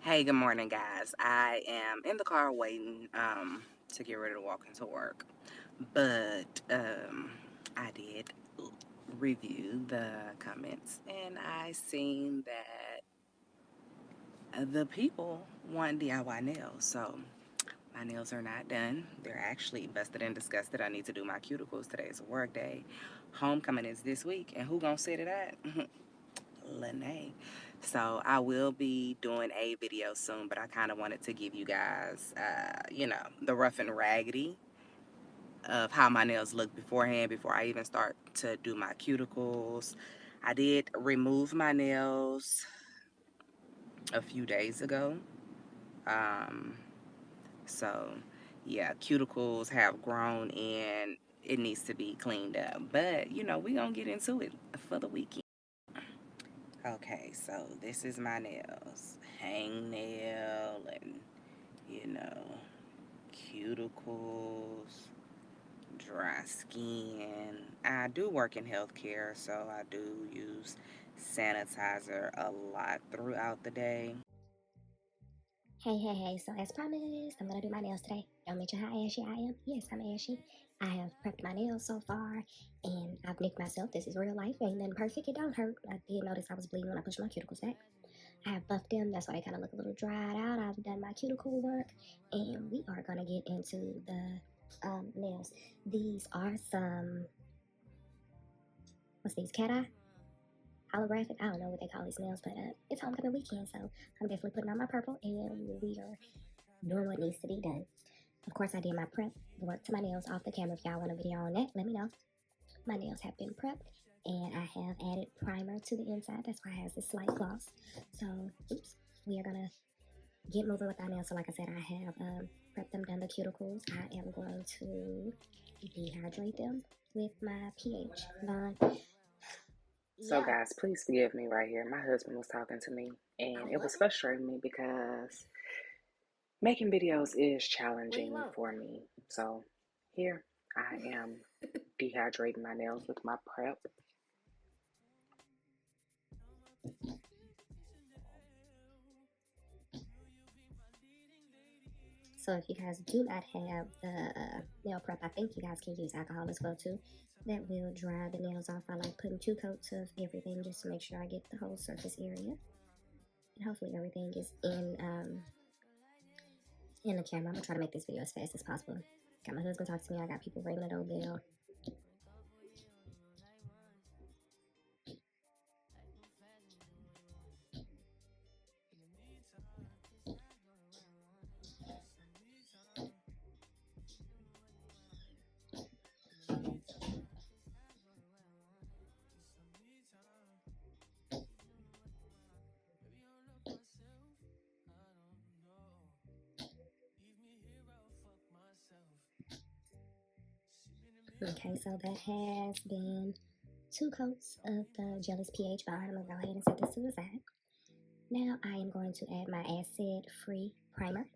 Hey, good morning, guys. I am in the car waiting to get ready to walk into work, but I did review the comments and I seen that the people want DIY nails. So my nails are not done. They're actually busted and disgusted. I need to do my cuticles. Today's a work day. Homecoming is this week, and who gonna sit it at? Lene. So I will be doing a video soon, but I kind of wanted to give you guys, the rough and raggedy of how my nails look beforehand before I even start to do my cuticles. I did remove my nails a few days ago. Um, so yeah, cuticles have grown and it needs to be cleaned up. But we gonna get into it for the weekend. Okay, so this is my nails. Hangnail and, you know, cuticles, dry skin. I do work in healthcare, so I do use sanitizer a lot throughout the day. Hey, so as promised, I'm gonna do my nails today. Don't mention how ashy I am. Yes, I'm ashy. I have prepped my nails so far, and I've nicked myself. This is real life. Ain't nothing perfect. It don't hurt. I did notice I was bleeding when I pushed my cuticles back. I have buffed them. That's why they kind of look a little dried out. I've done my cuticle work, and we are gonna get into the nails. These are some, what's these, cat eye? Holographic. I don't know what they call these nails, but it's homecoming weekend, so I'm definitely putting on my purple, and we are doing what needs to be done. Of course, I did my prep work to my nails off the camera. If y'all want a video on that, let me know. My nails have been prepped, and I have added primer to the inside. That's why it has this slight gloss. So, we are gonna get moving with our nails. So, like I said, I have prepped them, done the cuticles. I am going to dehydrate them with my pH bond. So, guys, please forgive me right here. My husband was talking to me, and it was frustrating me because making videos is challenging for me. So, here I am dehydrating my nails with my prep. So if you guys do not have the nail prep, I think you guys can use alcohol as well too. That will dry the nails off. I like putting 2 coats of everything just to make sure I get the whole surface area. And hopefully everything is in the camera. I'm gonna try to make this video as fast as possible. Got my husband talking to me. I got people ringing the doorbell. Okay, so that has been 2 coats of the Jealous pH bond. I'm gonna go ahead and set this to the side. Now I am going to add my acid-free primer.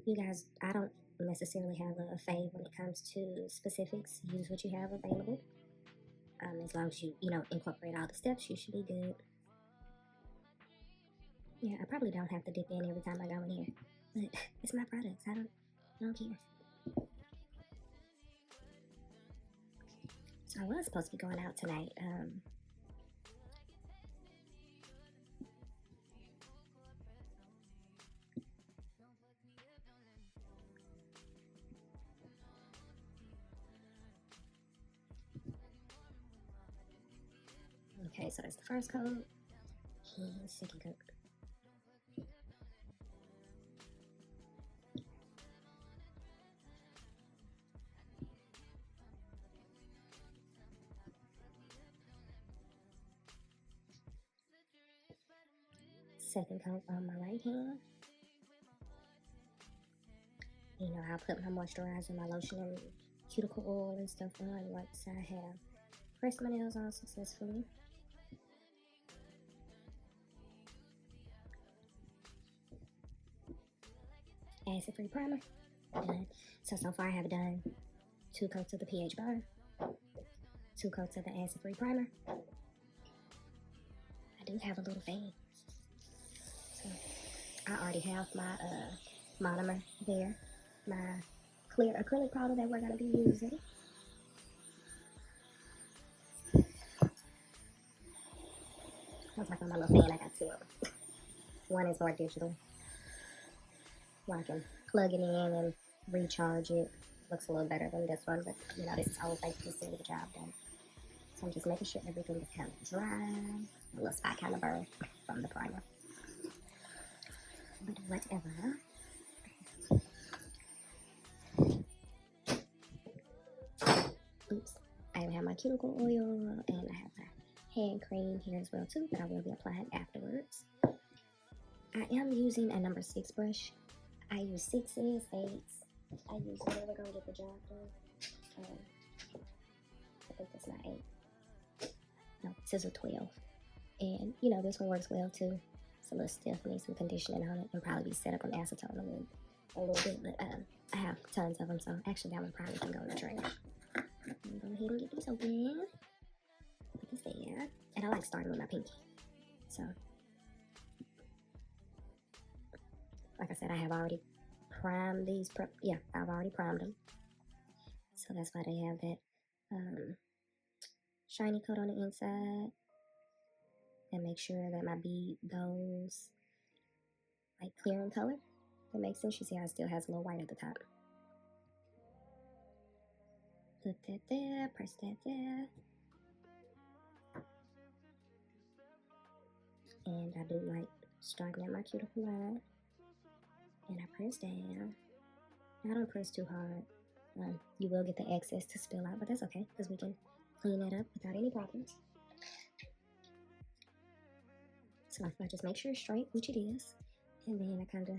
You guys, I don't necessarily have a fave when it comes to specifics. Use what you have available. As long as you incorporate all the steps, you should be good. Yeah, I probably don't have to dip in every time I go in here, but it's my products. I don't care. So I was supposed to be going out tonight. Okay, so that's the first coat and second coat. Second coat on my right hand. I'll put my moisturizer, my lotion, and cuticle oil and stuff on once I have pressed my nails on successfully. Acid-free primer. Done. So far I have done 2 coats of the pH bond, 2 coats of the acid-free primer. I do have a little fan. I already have my monomer there, my clear acrylic powder that we're going to be using. Looks like on my little fan I got two of them. One is more digital, where I can plug it in and recharge it. Looks a little better than this one, but you know, this is all thanks to the job done. So I'm just making sure everything is kind of dry. A little spot kind of burned from the primer. But whatever. Oops. I have my cuticle oil and I have my hand cream here as well too, that I will be applying afterwards. I am using a number 6 brush. I use 6s, 8s. I use whatever gonna get the job done. I think that's not 8. No, scissor 12. And you know, this one works well too. It's a little stiff, needs some conditioning on it, and probably be set up on acetone a little bit, but I have tons of them, so actually that one probably can go in the trash. I'm gonna go ahead and get these open. Put this there. And I like starting with my pinky. So, like I said, I have already primed these. I've already primed them. So that's why they have that shiny coat on the inside. And make sure that my bead goes like clear in color. That makes sense. You see how it still has a little white at the top. Put that there, press that there. And I do like starting at my cuticle line. And I press down. I don't press too hard. You will get the excess to spill out, but that's okay because we can clean that up without any problems. So I just make sure it's straight, which it is. And then I kind of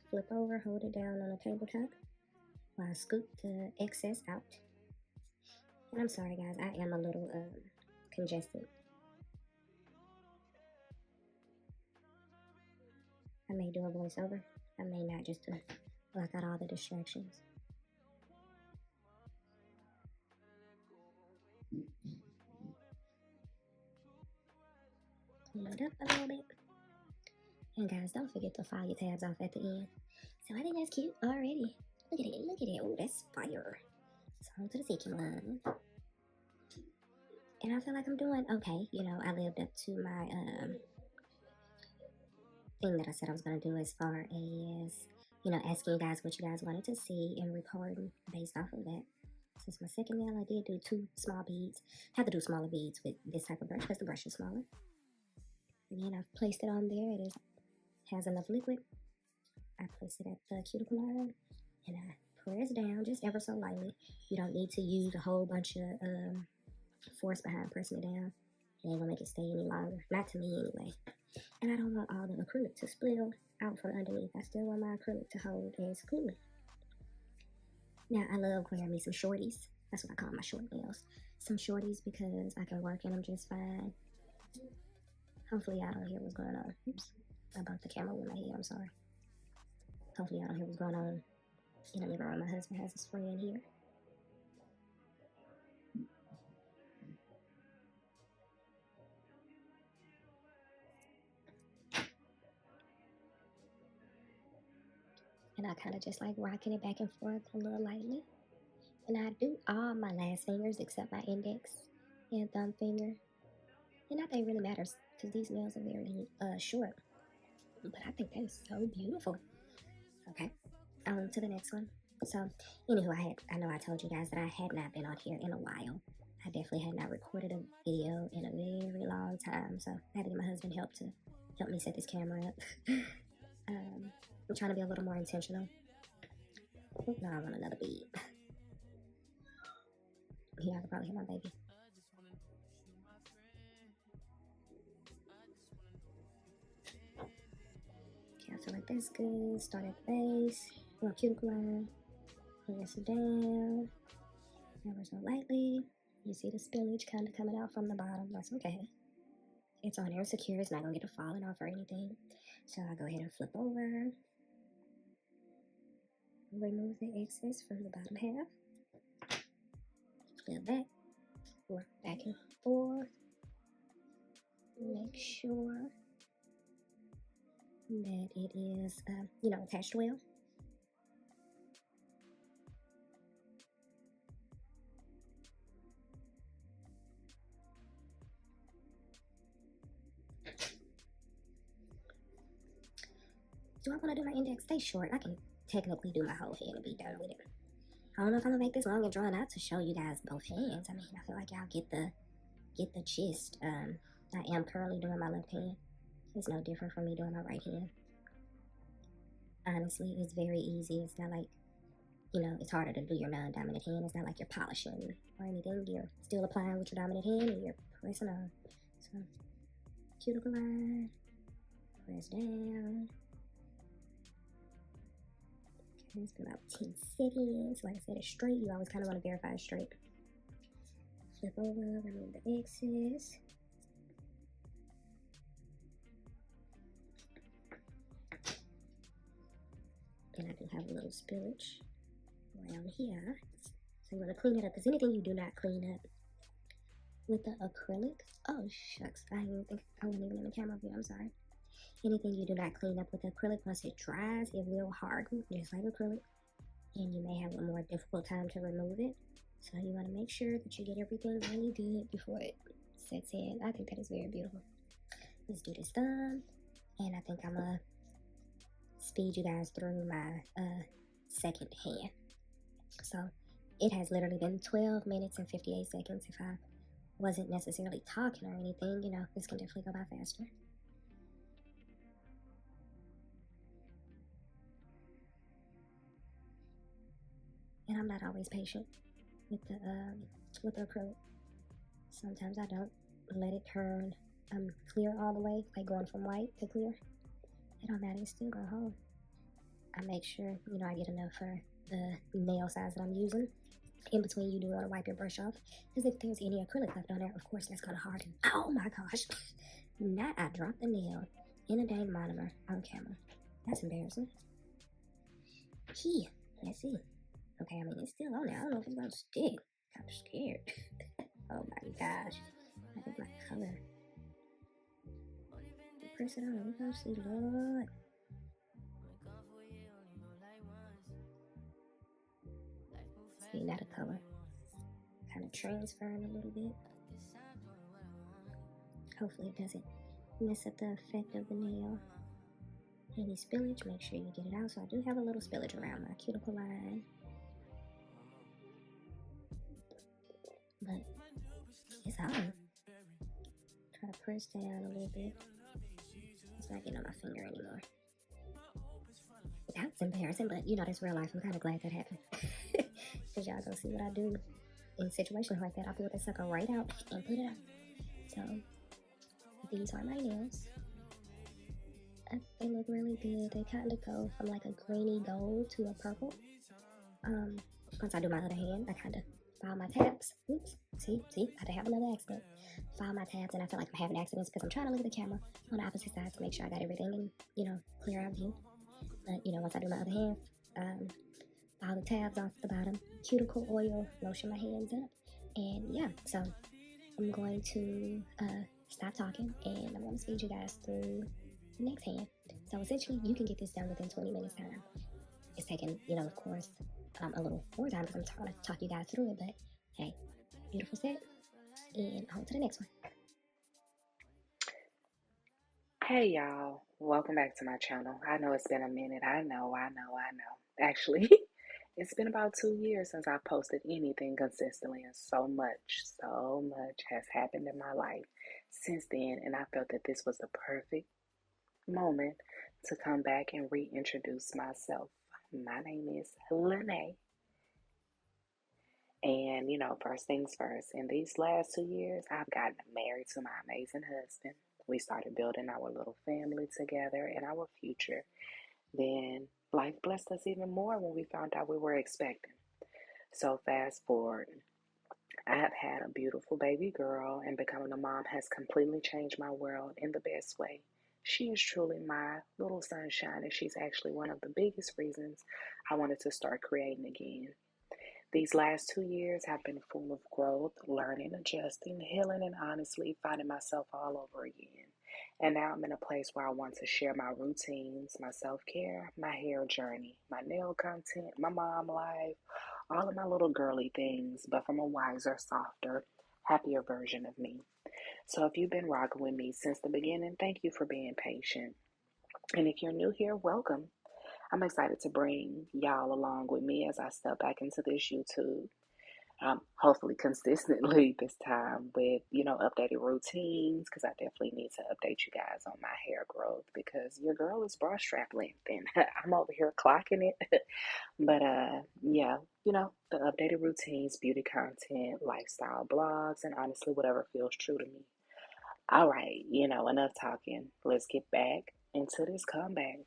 flip over, hold it down on the tabletop while I scoop the excess out. And I'm sorry guys, I am a little congested. I may do a voiceover. I may not, just to block out all the distractions. Clean it up a little bit. And guys, don't forget to file your tabs off at the end. So I think that's cute already. Look at it, look at it. Oh, that's fire. So on to the second one. And I feel like I'm doing okay. You know, I lived up to my thing that I said I was going to do as far as, you know, asking you guys what you guys wanted to see and recording based off of that. Since my second nail, I did do 2 small beads. I have to do smaller beads with this type of brush because the brush is smaller. And then I've placed it on there. It has enough liquid. I place it at the cuticle line and I press down just ever so lightly. You don't need to use a whole bunch of force behind pressing it down. It ain't gonna make it stay any longer. Not to me anyway. And I don't want all the acrylic to spill out from underneath. I still want my acrylic to hold as glue. Now I love wearing me some shorties. That's what I call my short nails. Some shorties because I can work in them just fine. Hopefully y'all don't hear what's going on. Oops, I bumped the camera with my head, I'm sorry. Hopefully y'all don't hear what's going on in the living room. My husband has his friend here. And I kind of just like rocking it back and forth a little lightly. And I do all my last fingers except my index and thumb finger. And not that it really matters because these nails are very short. But I think that is so beautiful. Okay, on to the next one. So, anywho, I know I told you guys that I had not been on here in a while. I definitely had not recorded a video in a very long time. So I had to get my husband help me set this camera up. I'm trying to be a little more intentional. Oh, no, I want another bead. Yeah, I could probably hear my baby. Okay, I feel like that's good. Start at the base. Little cuticle line. Press it down. Ever so lightly. You see the spillage kind of coming out from the bottom. That's okay. It's on there secure. It's not going to get it falling off or anything. So I'll go ahead and flip over. Remove the excess from the bottom half. Flip back. Rock back and forth. Make sure that it is, attached well. Do I want to do my index stay short? I can technically do my whole head and be done with it. I don't know if I'm gonna make this long and drawn out to show you guys both hands. I mean, I feel like y'all get the gist. I am currently doing my left hand. It's no different from me doing my right hand. Honestly, it's very easy. It's not like, it's harder to do your non-dominant hand. It's not like you're polishing or anything. You're still applying with your dominant hand and you're pressing on. So, cuticle line, press down. Okay, it's been about 10 seconds. Like I said, it's straight. You always kind of want to verify it's straight. Flip over, remove the excess. And I do have a little spillage around here. So you want to clean it up, because anything you do not clean up with the acrylic, oh shucks, I wasn't even in the camera view, I'm sorry. Anything you do not clean up with acrylic, once it dries, it will harden, just like acrylic, and you may have a more difficult time to remove it. So you want to make sure that you get everything really good before it sets in. I think that is very beautiful. Let's do this thumb, and I think I'm going to speed you guys through my second hand. So it has literally been 12 minutes and 58 seconds. If I wasn't necessarily talking or anything, this can definitely go by faster. And I'm not always patient with the acrylic. Sometimes I don't let it turn clear all the way, like going from white to clear. It don't matter, it's still gonna hold. I make sure, I get enough for the nail size that I'm using. In between, you do want to wipe your brush off, because if there's any acrylic left on there, of course that's gonna harden. Oh my gosh! Not I dropped the nail in a dang monomer on camera. That's embarrassing. Here, let's see. Okay, I mean it's still on there. I don't know if it's gonna stick. I'm scared. Oh my gosh! I think my color. Press it on. We gonna see, Lord. See, not a color. Kind of transferring a little bit. Hopefully it doesn't mess up the effect of the nail. Any spillage, make sure you get it out. So I do have a little spillage around my cuticle line. But it's on. Try to press down a little bit. It's not getting on my finger anymore. That's embarrassing, but that's real life. I'm kind of glad that happened. Because y'all gonna see what I do in situations like that. I pull the sucker right out and put it on. So these are my nails. They look really good. They kind of go from like a greeny gold to a purple. Once I do my other hand, I kind of file my tabs. Oops, see, I did have another accident. File my tabs, and I feel like I'm having accidents because I'm trying to look at the camera on the opposite side to make sure I got everything in, clear out view. But, once I do my other hand, file the tabs off the bottom, cuticle oil, lotion my hands up, and yeah, so I'm going to stop talking, and I'm going to speed you guys through the next hand. So essentially, you can get this done within 20 minutes time. It's taking, of course, a little more time because I'm trying to talk you guys through it, but hey, beautiful set, and on to the next one. Hey y'all, welcome back to my channel. I know it's been a minute. I know. Actually, it's been about 2 years since I posted anything consistently, and so much has happened in my life since then, and I felt that this was the perfect moment to come back and reintroduce myself. My name is Lene. And, first things first, in these last 2 years, I've gotten married to my amazing husband. We started building our little family together and our future. Then life blessed us even more when we found out we were expecting. So fast forward, I have had a beautiful baby girl, and becoming a mom has completely changed my world in the best way. She is truly my little sunshine, and she's actually one of the biggest reasons I wanted to start creating again. These last 2 years have been full of growth, learning, adjusting, healing, and honestly finding myself all over again. And now I'm in a place where I want to share my routines, my self care, my hair journey, my nail content, my mom life, all of my little girly things, but from a wiser, softer, happier version of me. So if you've been rocking with me since the beginning, thank you for being patient. And if you're new here, welcome. I'm excited to bring y'all along with me as I step back into this YouTube. Hopefully consistently this time with updated routines, because I definitely need to update you guys on my hair growth because your girl is bra strap length and I'm over here clocking it. But yeah, the updated routines, beauty content, lifestyle blogs, and honestly whatever feels true to me. All right, enough talking. Let's get back into this comeback.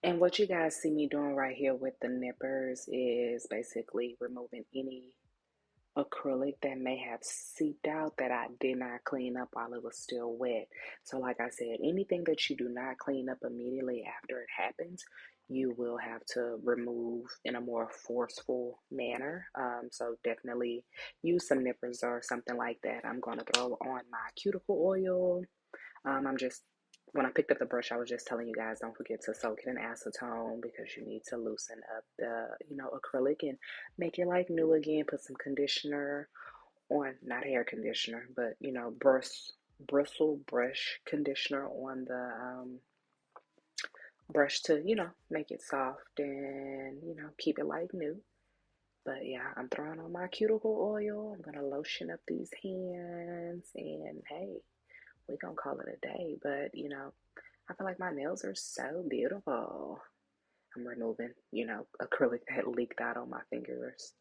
And what you guys see me doing right here with the nippers is basically removing any acrylic that may have seeped out that I did not clean up while it was still wet. So like I said, anything that you do not clean up immediately after it happens, you will have to remove in a more forceful manner. So definitely use some nippers or something like that. I'm going to throw on my cuticle oil. When I picked up the brush, I was just telling you guys, don't forget to soak it in acetone because you need to loosen up the, acrylic and make it like new again. Put some conditioner on, not hair conditioner, but, bristle brush conditioner on the brush to, make it soft and, keep it like new. But yeah, I'm throwing on my cuticle oil. I'm going to lotion up these hands and hey, we're going to call it a day. But, I feel like my nails are so beautiful. I'm removing, acrylic that leaked out on my fingers.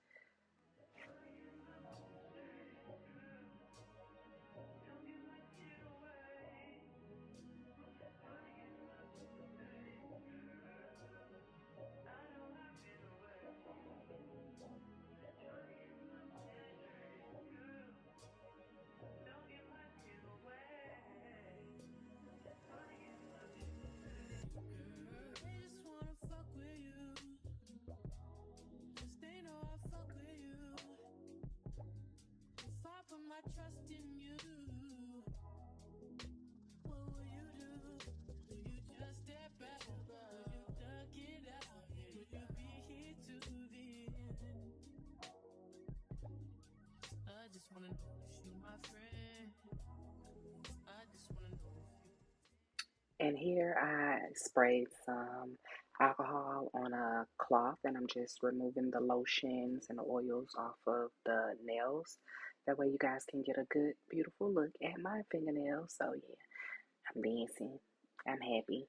And here I sprayed some alcohol on a cloth and I'm just removing the lotions and the oils off of the nails. That way you guys can get a good, beautiful look at my fingernails. So yeah, I'm dancing. I'm happy.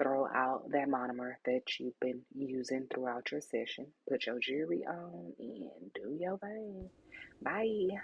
Throw out that monomer that you've been using throughout your session. Put your jewelry on and do your thing. Bye.